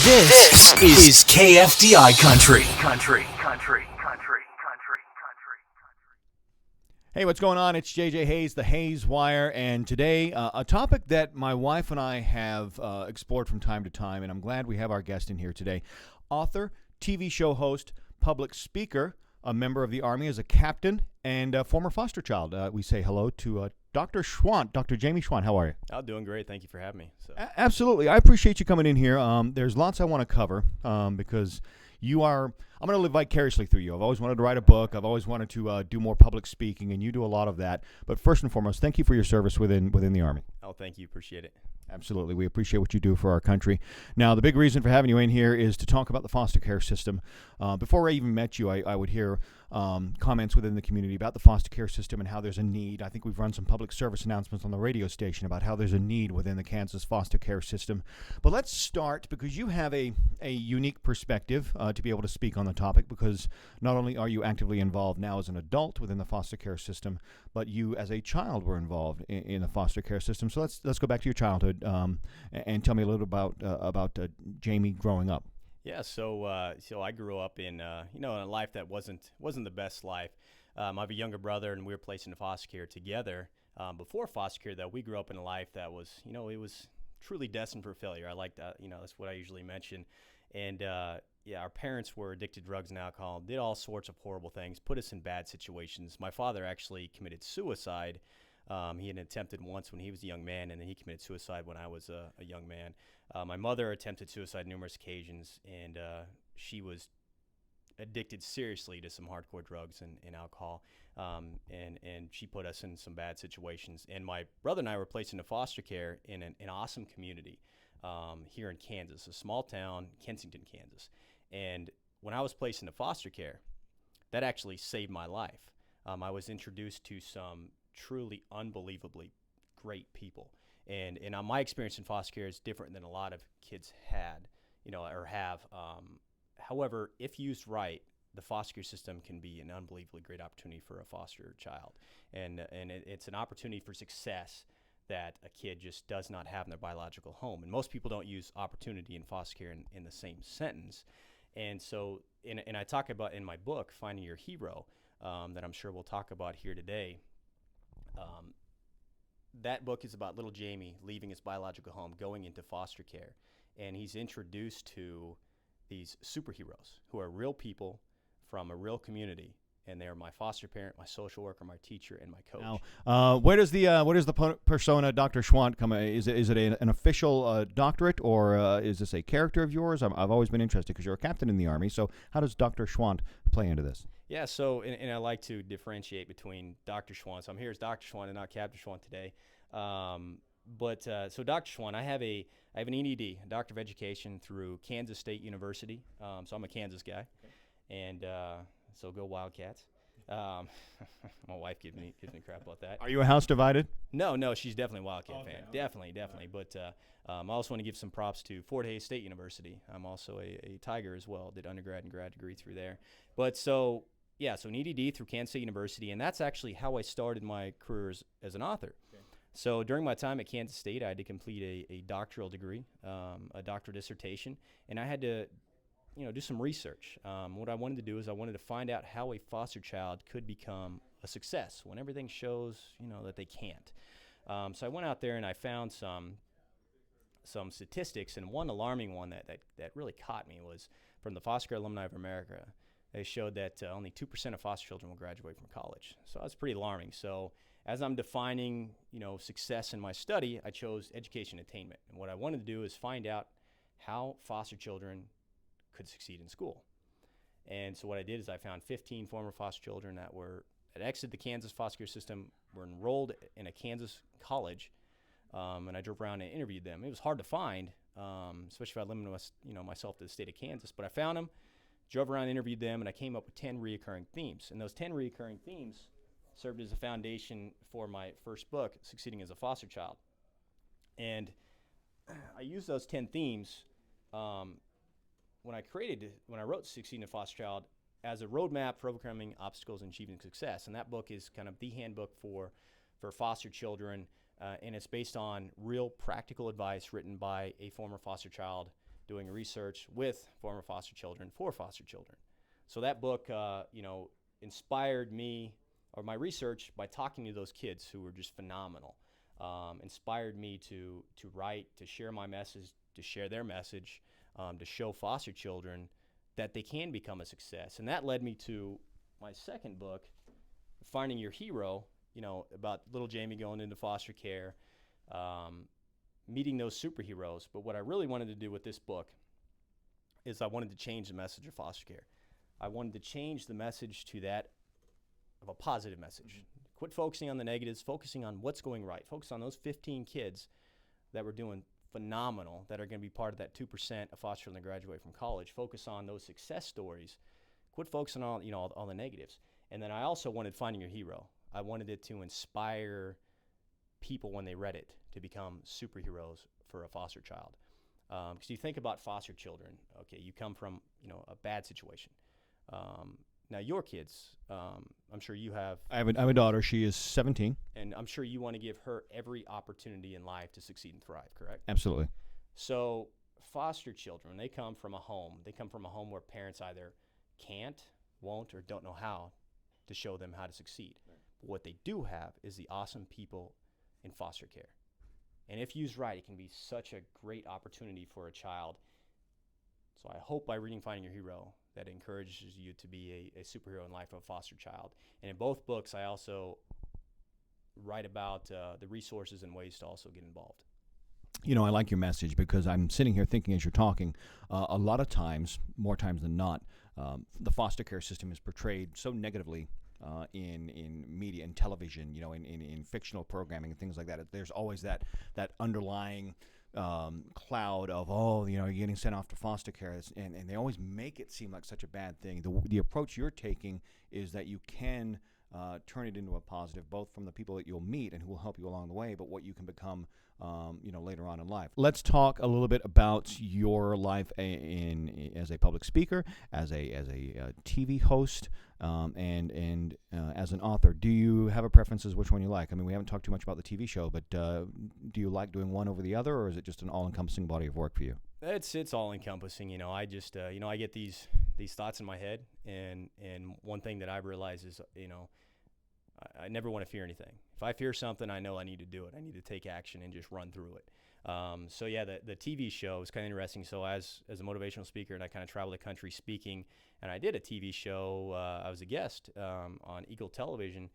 This is KFDI Country. Hey, what's going on? It's JJ Hayes, the Hayes Wire, and today a topic that my wife and I have explored from time to time, and I'm glad we have our guest in here today. Author, TV show host, public speaker, a member of the Army as a captain, and a former foster child. We say hello to Dr. Schwandt, Dr. Jamie Schwandt. How are you? I'm doing great. Thank you for having me. Absolutely. I appreciate you coming in here. There's lots I want to cover because you are, I'm going to live vicariously through you. I've always wanted to write a book. I've always wanted to do more public speaking, and you do a lot of that. But first and foremost, thank you for your service within the Army. Oh, thank you. Appreciate it. Absolutely. We appreciate what you do for our country. Now, the big reason for having you in here is to talk about the foster care system. Before I even met you, I would hear comments within the community about the foster care system and how there's a need. I think we've run some public service announcements on the radio station about how there's a need within the Kansas foster care system. But let's start, because you have a unique perspective to be able to speak on the topic, because not only are you actively involved now as an adult within the foster care system, but you as a child were involved in the foster care system. So let's go back to your childhood and tell me a little about Jamie growing up. Yeah, so I grew up in in a life that wasn't the best life. I have a younger brother, and we were placed into foster care together. Before foster care, though, we grew up in a life that was, it was truly destined for failure. I like that, that's what I usually mention. And our parents were addicted to drugs and alcohol, did all sorts of horrible things, put us in bad situations. My father actually committed suicide. He had attempted once when he was a young man, and then he committed suicide when I was a young man. My mother attempted suicide numerous occasions, and she was addicted seriously to some hardcore drugs and alcohol, and she put us in some bad situations. And my brother and I were placed into foster care in an awesome community here in Kansas, a small town, Kensington, Kansas. And when I was placed into foster care, that actually saved my life. I was introduced to some truly unbelievably great people. And my experience in foster care is different than a lot of kids had, or have. However, if used right, the foster care system can be an unbelievably great opportunity for a foster child. And it's an opportunity for success that a kid just does not have in their biological home. And most people don't use opportunity and foster care in the same sentence. And so, and I talk about in my book, Finding Your Hero, that I'm sure we'll talk about here today. That book is about little Jamie leaving his biological home, going into foster care, and he's introduced to these superheroes who are real people from a real community, and they are my foster parent, my social worker, my teacher, and my coach. Now, where does the persona Dr. Schwandt come? Is it an official doctorate, or is this a character of yours? I've always been interested because you're a captain in the Army. So how does Dr. Schwandt play into this? Yeah, so and I like to differentiate between Dr. Schwandt. So I'm here as Dr. Schwandt and not Captain Schwandt today. So Dr. Schwandt, I have an EDD, a Doctor of Education, through Kansas State University. So I'm a Kansas guy, and so go Wildcats. My wife gives me crap about that. Are you a house divided? No, she's definitely a Wildcat fan. Okay. Definitely. But I also want to give some props to Fort Hays State University. I'm also a Tiger as well. Did undergrad and grad degree through there. But so an EDD through Kansas State University, and that's actually how I started my career as an author. Okay. So during my time at Kansas State, I had to complete a doctoral degree, a doctoral dissertation, and I had to do some research. What I wanted to do is I wanted to find out how a foster child could become a success when everything shows, that they can't. So I went out there and I found some statistics, and one alarming one that really caught me was from the Foster Care Alumni of America. They showed that only 2% of foster children will graduate from college. So that's pretty alarming. So as I'm defining, success in my study, I chose education attainment. And what I wanted to do is find out how foster children could succeed in school. And so what I did is I found 15 former foster children that exited the Kansas foster care system, were enrolled in a Kansas college, and I drove around and interviewed them. It was hard to find, especially if I limited myself to the state of Kansas, but I found them, drove around and interviewed them, and I came up with 10 reoccurring themes. And those 10 reoccurring themes served as a foundation for my first book, Succeeding as a Foster Child. And I used those 10 themes when I wrote Succeeding as a Foster Child as a roadmap for overcoming obstacles and achieving success. And that book is kind of the handbook for foster children, and it's based on real practical advice written by a former foster child doing research with former foster children for foster children. So that book, inspired me, or my research, by talking to those kids who were just phenomenal, inspired me to write, to share my message, to share their message, to show foster children that they can become a success. And that led me to my second book, Finding Your Hero, about little Jamie going into foster care, meeting those superheroes. But what I really wanted to do with this book is I wanted to change the message of foster care. I wanted to change the message to that of a positive message. Quit focusing on the negatives, focusing on what's going right. Focus on those 15 kids that were doing phenomenal, that are going to be part of that 2% of foster children that graduate from college. Focus on those success stories. Quit focusing on all the negatives. And then I also wanted Finding Your Hero. I wanted it to inspire people when they read it to become superheroes for a foster child. Because you think about foster children, okay, you come from a bad situation. Now your kids, I'm sure you have. I have a daughter. She is 17. And I'm sure you want to give her every opportunity in life to succeed and thrive, correct? Absolutely. So foster children, they come from a home. They come from a home where parents either can't, won't, or don't know how to show them how to succeed. Right. But what they do have is the awesome people in foster care. And if used right, it can be such a great opportunity for a child. So I hope by reading Finding Your Hero, that encourages you to be a superhero in life of a foster child. And in both books, I also write about the resources and ways to also get involved. I like your message, because I'm sitting here thinking as you're talking, a lot of times, more times than not, the foster care system is portrayed so negatively in media and television, in fictional programming and things like that. There's always that underlying cloud of, you're getting sent off to foster care, and they always make it seem like such a bad thing. The approach you're taking is that you can turn it into a positive, both from the people that you'll meet and who will help you along the way, but what you can become later on in life. Let's talk a little bit about your life as a public speaker, as a TV host, and as an author. Do you have a preference as which one you like? I mean, we haven't talked too much about the TV show, but do you like doing one over the other, or is it just an all-encompassing body of work for you? It's all-encompassing. I just I get these thoughts in my head, and one thing that I've realized is I never want to fear anything. If I fear something, I know I need to do it. I need to take action and just run through it. So yeah, the TV show is kind of interesting. So as a motivational speaker, and I kind of travel the country speaking, and I did a TV show. I was a guest on Eagle Television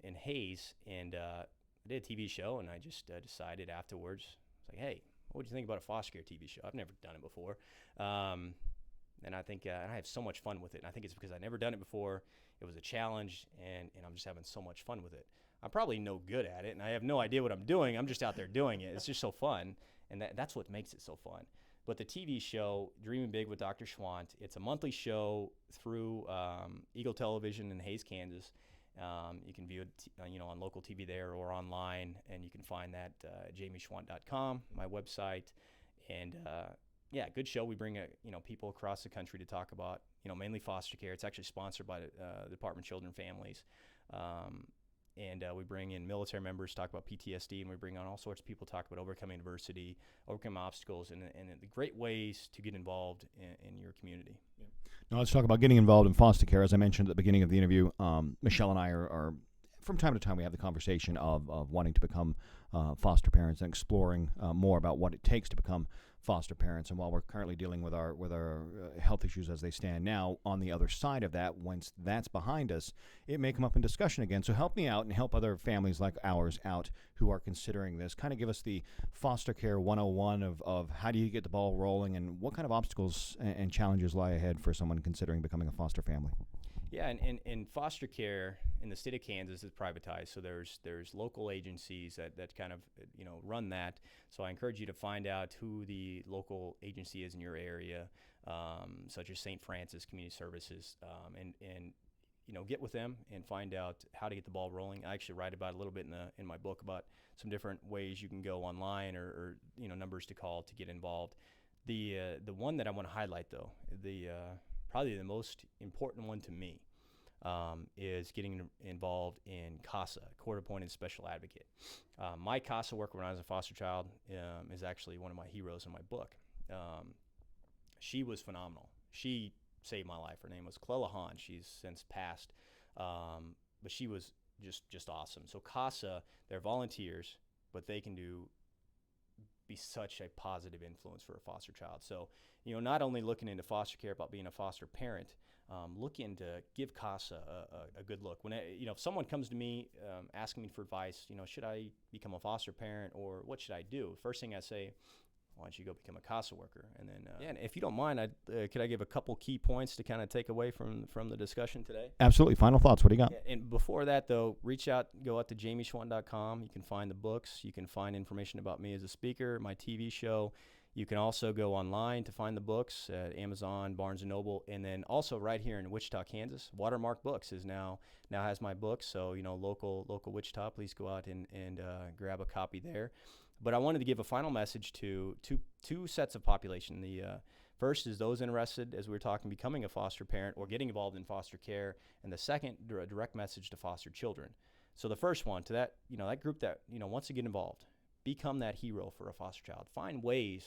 in Hayes, and I did a TV show, and I just decided afterwards, it's like, hey, what do you think about a foster care TV show? I've never done it before. And I think I have so much fun with it. And I think it's because I've never done it before. It was a challenge, and I'm just having so much fun with it. I'm probably no good at it, and I have no idea what I'm doing. I'm just out there doing it. It's just so fun, and that's what makes it so fun. But the TV show, Dreaming Big with Dr. Schwandt, it's a monthly show through Eagle Television in Hayes, Kansas. You can view it on local TV there or online, and you can find that at jamieschwandt.com, my website. And yeah, good show. We bring people across the country to talk about mainly foster care. It's actually sponsored by the Department of Children and Families. And we bring in military members to talk about PTSD, and we bring on all sorts of people to talk about overcoming adversity, overcoming obstacles, and the great ways to get involved in your community. Yeah. Now let's talk about getting involved in foster care. As I mentioned at the beginning of the interview, Michelle and I are from time to time we have the conversation of wanting to become foster parents and exploring more about what it takes to become foster parents. And while we're currently dealing with our health issues as they stand now, on the other side of that, once that's behind us, it may come up in discussion again. So help me out and help other families like ours out who are considering this. Kind of give us the foster care 101 of how do you get the ball rolling, and what kind of obstacles and challenges lie ahead for someone considering becoming a foster family. Yeah, and foster care in the state of Kansas is privatized, so there's local agencies that kind of run that. So I encourage you to find out who the local agency is in your area, such as St. Francis Community Services, and get with them and find out how to get the ball rolling. I actually write about a little bit in my book about some different ways you can go online or numbers to call to get involved. The one that I want to highlight though, probably the most important one to me, is getting involved in CASA, Court-Appointed Special Advocate. My CASA work when I was a foster child is actually one of my heroes in my book. she was phenomenal. She saved my life. Her name was Clella Hahn. She's since passed, but she was just awesome. So CASA, they're volunteers, but they can be such a positive influence for a foster child. So, not only looking into foster care about being a foster parent, looking to give CASA a good look. When if someone comes to me asking me for advice, should I become a foster parent or what should I do? First thing I say, why don't you go become a CASA worker? And then, and if you don't mind, could I give a couple key points to kind of take away from the discussion today? Absolutely. Final thoughts. What do you got? Yeah, and before that, though, go out to jamieschwandt.com. You can find the books. You can find information about me as a speaker, my TV show. You can also go online to find the books at Amazon, Barnes & Noble, and then also right here in Wichita, Kansas, Watermark Books now has my books. So, local Wichita, please go out and grab a copy there. But I wanted to give a final message to two sets of population. The first is those interested, as we were talking, becoming a foster parent or getting involved in foster care, and the second, a direct message to foster children. So the first one, to that group that wants to get involved, become that hero for a foster child. Find ways,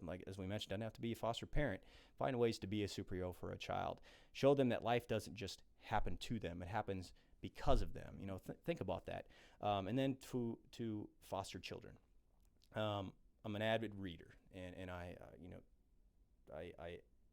like as we mentioned, doesn't have to be a foster parent. Find ways to be a superhero for a child. Show them that life doesn't just happen to them; it happens because of them. Think about that. And then to foster children. I'm an avid reader, and I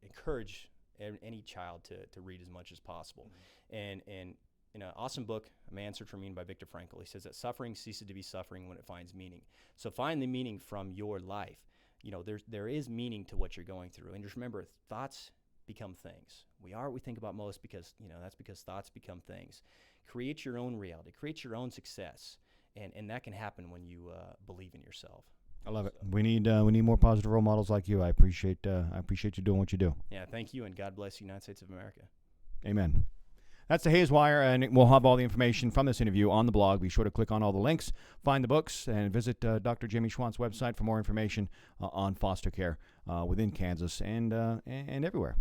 encourage any child to read as much as possible. Mm-hmm. And in an awesome book, A Man's Search for Meaning by Viktor Frankl, he says that suffering ceases to be suffering when it finds meaning. So find the meaning from your life. There is meaning to what you're going through, and just remember, thoughts become things. We are what we think about most because that's because thoughts become things. Create your own reality. Create your own success. And that can happen when you believe in yourself. I love it. We need more positive role models like you. I appreciate you doing what you do. Yeah, thank you, and God bless the United States of America. Amen. That's the Hayes Wire, and we'll have all the information from this interview on the blog. Be sure to click on all the links, find the books, and visit Dr. Jamie Schwandt's website for more information on foster care within Kansas and everywhere.